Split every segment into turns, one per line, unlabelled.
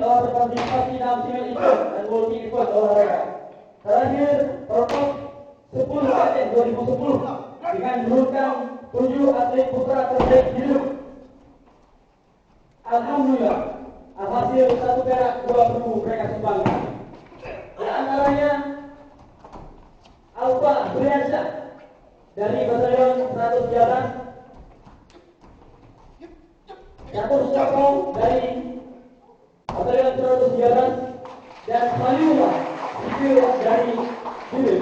telah berpartisipasi dalam single event dan multi event olahraga. Terakhir, Protop 10 Aceh 2010 dengan menurunkan 7 atlet putra terbaik hidup. Alhamdulillah, alhasil 1 perak 2 perunggu mereka sumbangkan. Di antaranya Alfa Briansyah dari Batalion 113, Catur Sokong dari Batalion 113, dan Maliula Sipil dari Sipil.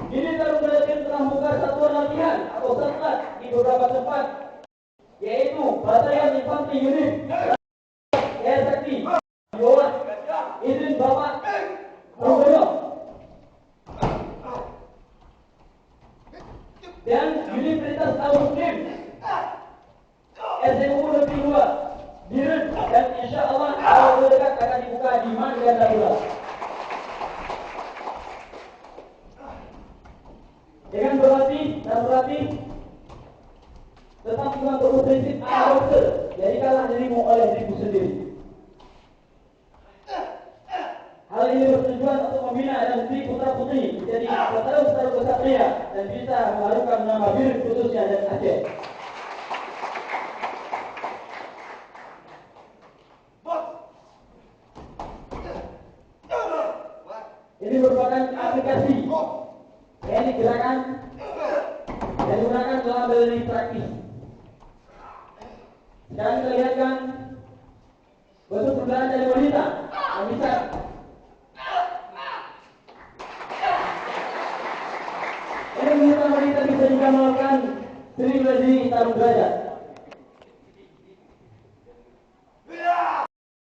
Ini Taruna Yakin telah membuka satuan latihan atau satlat di beberapa tempat, yaitu Batalion Infanteri Unit Air Sakti bawah izin Bapak Rogoyo dan unit Perintah Tahun Muslim SMU Negeri 2 Dirut, dan insya Allah awal dekat akan dibuka di Man dan Darurat. Dengan berlatih dan berlatih tetap juga berprinsip dokter, jadikanlah dirimu oleh dirimu sendiri. Hal ini bertujuan untuk membina dan mendidik putra putri menjadi petarung kesatria dan bisa mengharumkan nama Dirut khususnya dan Aceh. Ini merupakan aplikasi teknik gerakan yang digunakan dalam bela praktis. Sekarang kita lihatkan bentuk pergerakan dari wanita yang bisa. Ini menunjukkan wanita bisa juga melakukan 3 tarung derajat.